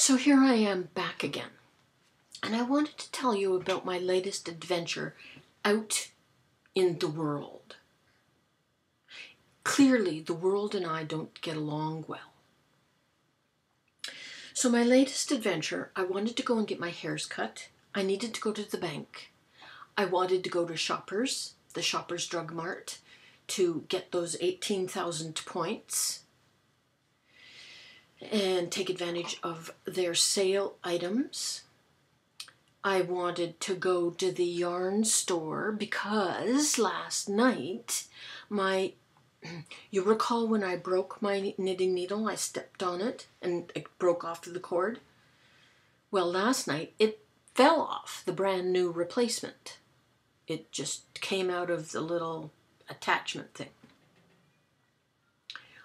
So here I am back again, and I wanted to tell you about my latest adventure out in the world. Clearly, the world and I don't get along well. So my latest adventure, I wanted to go and get my hairs cut. I needed to go to the bank. I wanted to go to Shoppers, the Shoppers Drug Mart, to get those 18,000 points and take advantage of their sale items. I wanted to go to the yarn store because last night you recall when I broke my knitting needle, I stepped on it and it broke off the cord. Well, last night it fell off, the brand new replacement. It just came out of the little attachment thing.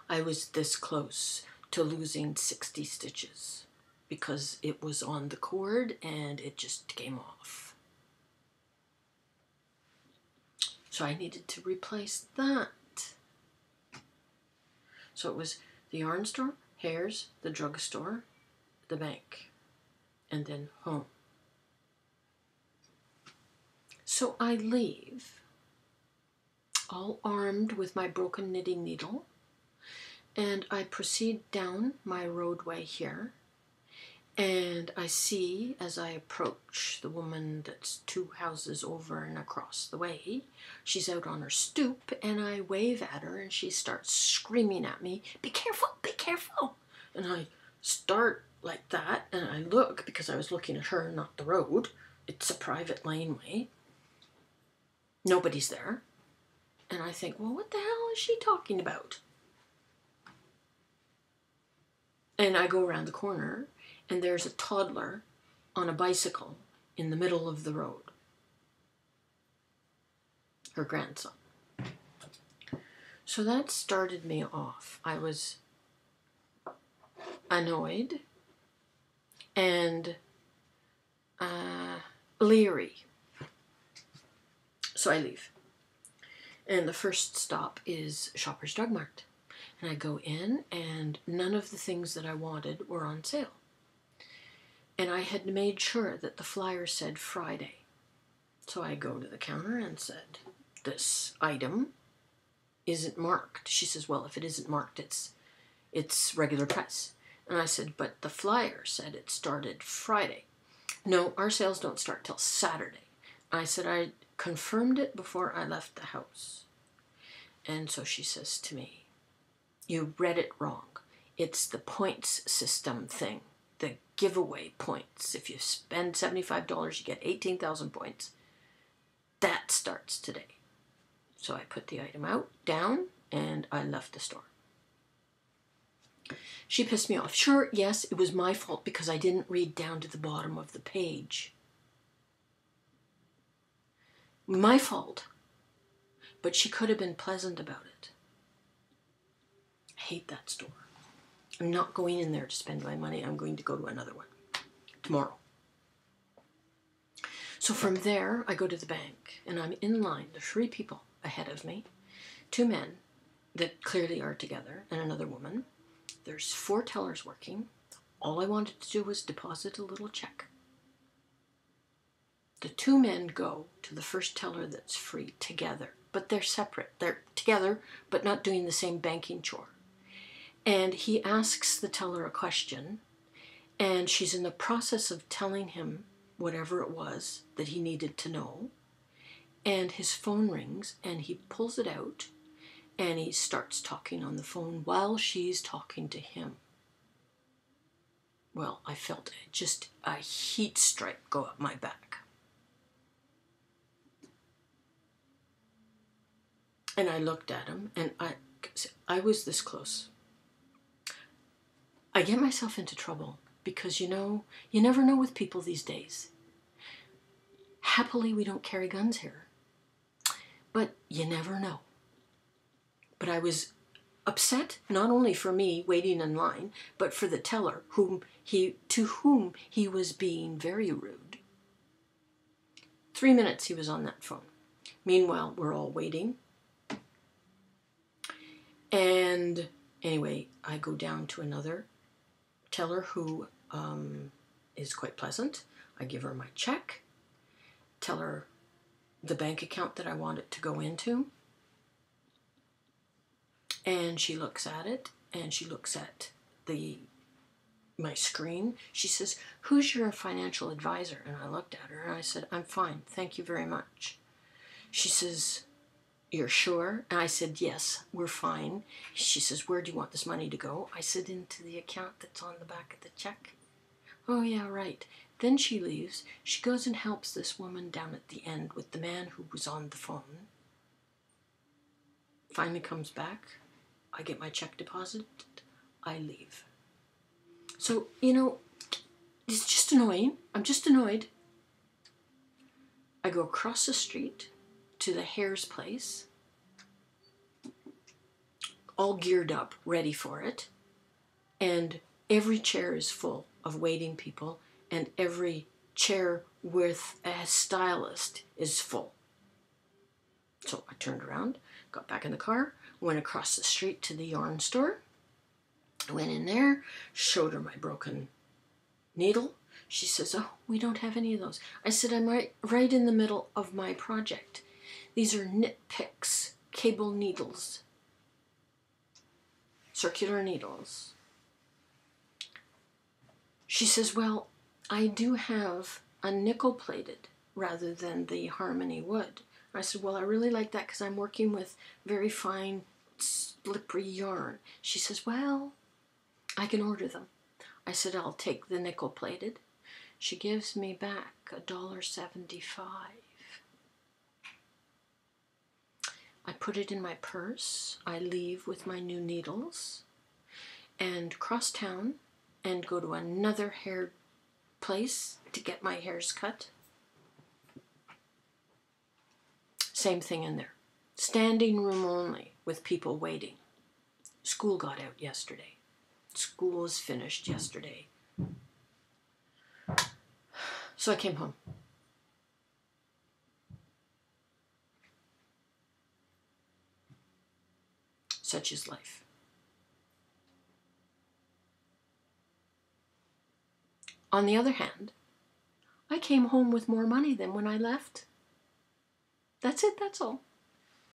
I was this close to losing 60 stitches because it was on the cord and it just came off. So I needed to replace that. So it was the yarn store, hairs, the drugstore, the bank, and then home. So I leave, all armed with my broken knitting needle, and I proceed down my roadway here, and I see, as I approach, the woman that's 2 houses over and across the way. She's out on her stoop, and I wave at her, and she starts screaming at me, "Be careful, be careful!" And I start like that, and I look, because I was looking at her, not the road. It's a private laneway. Nobody's there. And I think, well, what the hell is she talking about? And I go around the corner, and there's a toddler on a bicycle in the middle of the road. Her grandson. So that started me off. I was annoyed and leery. So I leave. And the first stop is Shoppers Drug Mart. And I go in, and none of the things that I wanted were on sale. And I had made sure that the flyer said Friday. So I go to the counter and said, "This item isn't marked." She says, "Well, if it isn't marked, it's regular price." And I said, "But the flyer said it started Friday." "No, our sales don't start till Saturday." I said, "I confirmed it before I left the house." And so she says to me, "You read it wrong. It's the points system thing. The giveaway points. If you spend $75, you get 18,000 points. That starts today." So I put the item down, and I left the store. She pissed me off. Sure, yes, it was my fault because I didn't read down to the bottom of the page. My fault. But she could have been pleasant about it. I hate that store. I'm not going in there to spend my money. I'm going to go to another one tomorrow. So from there, I go to the bank, and I'm in line. There's 3 people ahead of me, 2 men that clearly are together, and another woman. There's 4 tellers working. All I wanted to do was deposit a little check. The 2 men go to the first teller that's free together, but they're separate. They're together, but not doing the same banking chore. And he asks the teller a question, and she's in the process of telling him whatever it was that he needed to know. And his phone rings, and he pulls it out, and he starts talking on the phone while she's talking to him. Well, I felt just a heat strike go up my back. And I looked at him, and I was this close. I get myself into trouble because, you never know with people these days. Happily, we don't carry guns here. But you never know. But I was upset, not only for me waiting in line, but for the teller, to whom he was being very rude. 3 minutes he was on that phone. Meanwhile, we're all waiting. And anyway, I go down to another teller who is quite pleasant. I give her my check, tell her the bank account that I want it to go into, and she looks at it, and she looks at my screen. She says, "Who's your financial advisor?" And I looked at her and I said, "I'm fine, thank you very much." She says, "You're sure?" And I said, "Yes, we're fine." She says, "Where do you want this money to go?" I said, "Into the account that's on the back of the check." "Oh, yeah, right." Then she leaves. She goes and helps this woman down at the end with the man who was on the phone. Finally comes back. I get my check deposited. I leave. So, it's just annoying. I'm just annoyed. I go across the street to the hair's place, all geared up, ready for it. And every chair is full of waiting people, and every chair with a stylist is full. So I turned around, got back in the car, went across the street to the yarn store. I went in there, showed her my broken needle. She says, "Oh, we don't have any of those." I said, "I'm right in the middle of my project. These are knit picks, cable needles, circular needles." She says, "Well, I do have a nickel plated rather than the harmony wood." I said, "Well, I really like that because I'm working with very fine, slippery yarn." She says, "Well, I can order them." I said, "I'll take the nickel plated." She gives me back $1.75. I put it in my purse. I leave with my new needles and cross town and go to another hair place to get my hairs cut. Same thing in there. Standing room only with people waiting. School got out yesterday. School was finished yesterday. So I came home. Such is life. On the other hand, I came home with more money than when I left. That's it, that's all.